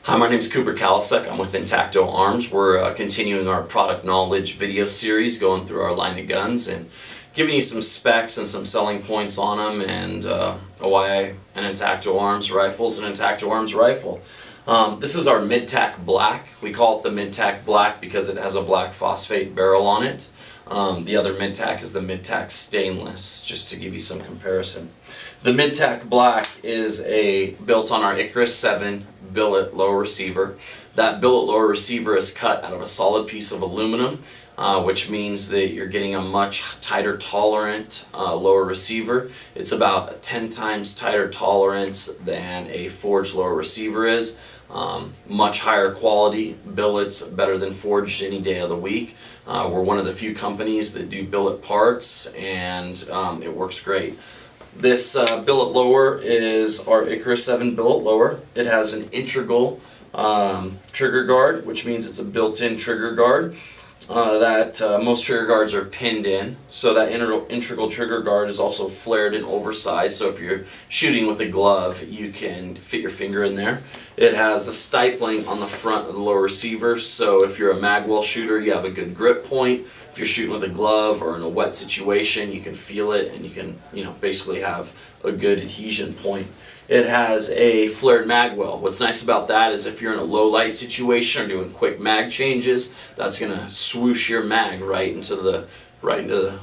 Hi, my name is Cooper Kalasek. I'm with Intacto Arms. We're continuing our product knowledge video series, going through our line of guns and giving you some specs and some selling points on them, and why an Intacto Arms rifle is an Intacto Arms rifle. This is our Mid-Tac Black. We call it the Mid-Tac Black because it has a black phosphate barrel on it. The other Mid-Tac is the Mid-Tac Stainless, just to give you some comparison. The Mid-Tac Black is built on our Icarus 7 billet lower receiver. That billet lower receiver is cut out of a solid piece of aluminum, which means that you're getting a much tighter tolerant lower receiver. It's about 10 times tighter tolerance than a forged lower receiver is. Much higher quality billets, better than forged any day of the week. We're one of the few companies that do billet parts, and it works great. This billet lower is our Icarus 7 billet lower. It has an integral trigger guard, which means it's a built-in trigger guard. Most trigger guards are pinned in, so that integral trigger guard is also flared and oversized, so if you're shooting with a glove you can fit your finger in there. It has a stipling on the front of the lower receiver, so if you're a magwell shooter you have a good grip point. If you're shooting with a glove or in a wet situation, you can feel it and you can basically have a good adhesion point. It has a flared magwell. What's nice about that is if you're in a low light situation or doing quick mag changes, that's going to swoosh your mag right into the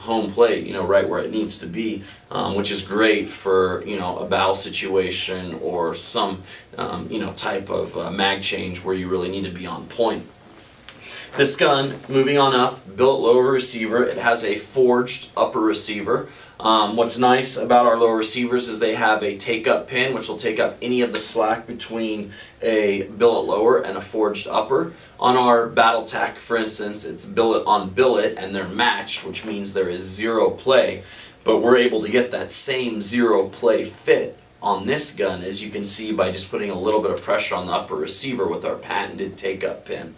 home plate, right where it needs to be, which is great for a battle situation or some type of mag change where you really need to be on point. This gun, moving on up, billet lower receiver. It has a forged upper receiver. What's nice about our lower receivers is they have a take-up pin, which will take up any of the slack between a billet lower and a forged upper. On our Battle Tac, for instance, it's billet on billet, and they're matched, which means there is zero play. But we're able to get that same zero play fit on this gun, as you can see by just putting a little bit of pressure on the upper receiver with our patented take-up pin.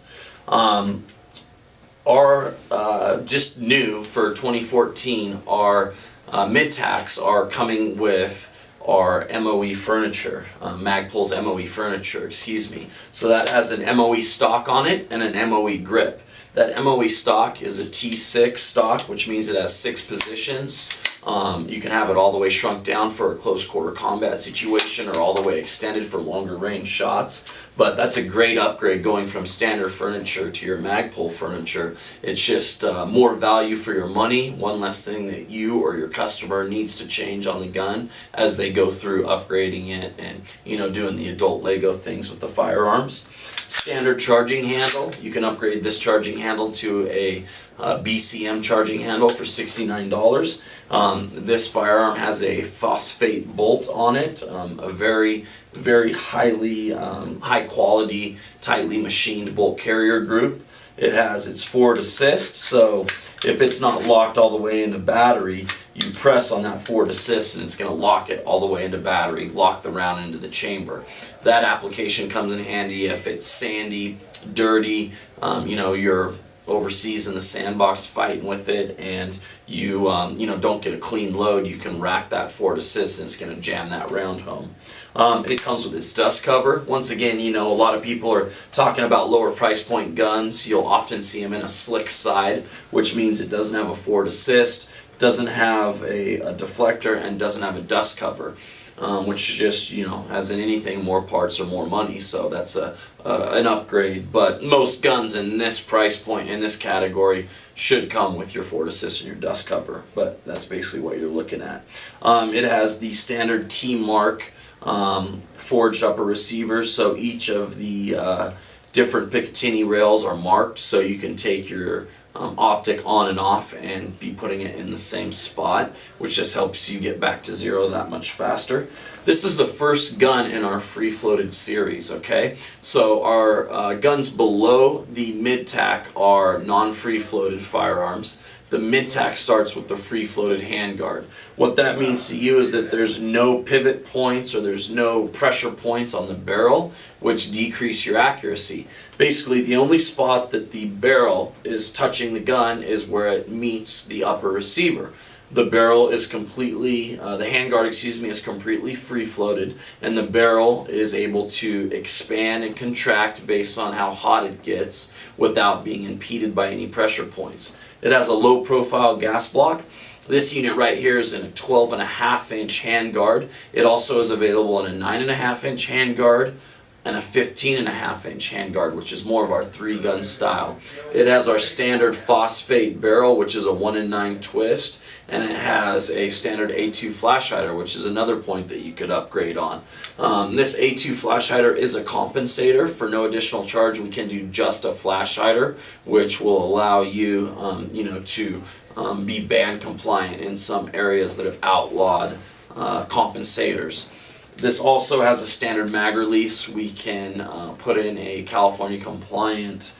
Just new for 2014, our Mid-Tacs are coming with our MOE furniture, Magpul's MOE furniture, excuse me. So that has an MOE stock on it and an MOE grip. That MOE stock is a T6 stock, which means it has 6 positions. You can have it all the way shrunk down for a close quarter combat situation or all the way extended for longer range shots. But that's a great upgrade going from standard furniture to your Magpul furniture. It's just more value for your money, one less thing that you or your customer needs to change on the gun as they go through upgrading it and doing the adult Lego things with the firearms. Standard charging handle. You can upgrade this charging handle to a BCM charging handle for $69. This firearm has a phosphate bolt on it, a very, very high quality, tightly machined bolt carrier group. It has its forward assist, so if it's not locked all the way into battery, you press on that forward assist and it's going to lock it all the way into battery, lock the round into the chamber. That application comes in handy if it's sandy, dirty, you're overseas in the sandbox fighting with it, and you don't get a clean load. You can rack that forward assist and it's going to jam that round home. It comes with its dust cover. Once again, a lot of people are talking about lower price point guns. You'll often see them in a slick side, which means it doesn't have a forward assist, doesn't have a deflector, and doesn't have a dust cover. Which just, as in anything, more parts or more money, so that's an upgrade. But most guns in this price point, in this category, should come with your forward assist and your dust cover, but that's basically what you're looking at. It has the standard T-Mark forged upper receivers, so each of the different Picatinny rails are marked, so you can take your optic on and off and be putting it in the same spot, which just helps you get back to zero that much faster. This is the first gun in our free floated series, okay? So our guns below the Mid-Tac are non-free floated firearms. The Mid-Tac starts with the free floated handguard. What that means to you is that there's no pivot points or there's no pressure points on the barrel, which decrease your accuracy. Basically, the only spot that the barrel is touching the gun is where it meets the upper receiver. The barrel is completely, the handguard, is completely free floated, and the barrel is able to expand and contract based on how hot it gets without being impeded by any pressure points. It has a low profile gas block. This unit right here is in a 12.5-inch handguard. It also is available in a 9.5-inch handguard and a 15.5-inch handguard, which is more of our 3-gun style. It has our standard phosphate barrel, which is a 1-in-9 twist, and it has a standard A2 flash hider, which is another point that you could upgrade on. This A2 flash hider is a compensator. For no additional charge, we can do just a flash hider, which will allow you, to be band compliant in some areas that have outlawed compensators. This also has a standard mag release. We can put in a California compliant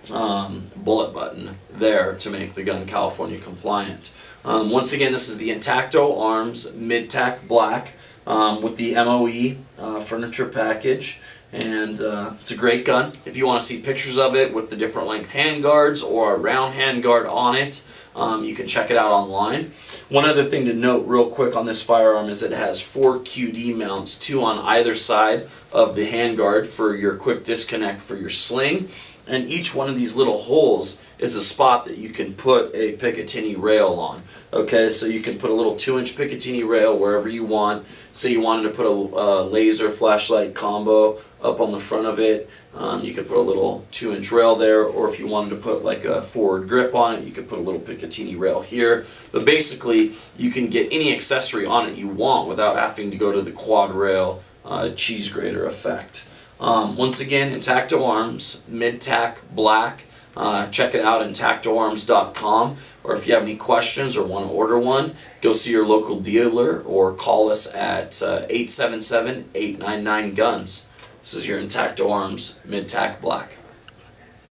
bullet button there to make the gun California compliant. Once again, this is the Intacto Arms Mid-Tac Black with the MOE furniture package. And it's a great gun. If you want to see pictures of it with the different length handguards or a round handguard on it, you can check it out online. One other thing to note real quick on this firearm is it has 4 QD mounts, 2 on either side of the handguard for your quick disconnect for your sling. And each one of these little holes is a spot that you can put a Picatinny rail on. Okay, so you can put a little 2-inch Picatinny rail wherever you want. Say you wanted to put a laser flashlight combo up on the front of it, you could put a little 2-inch rail there, or if you wanted to put like a forward grip on it, you could put a little Picatinny rail here. But basically, you can get any accessory on it you want without having to go to the quad rail cheese grater effect. Once again, Intacto Arms, Mid-Tac Black. Check it out, intactoarms.com. Or if you have any questions or want to order one, go see your local dealer or call us at 877-899-GUNS. This is your Intacto Arms Mid-Tac Black.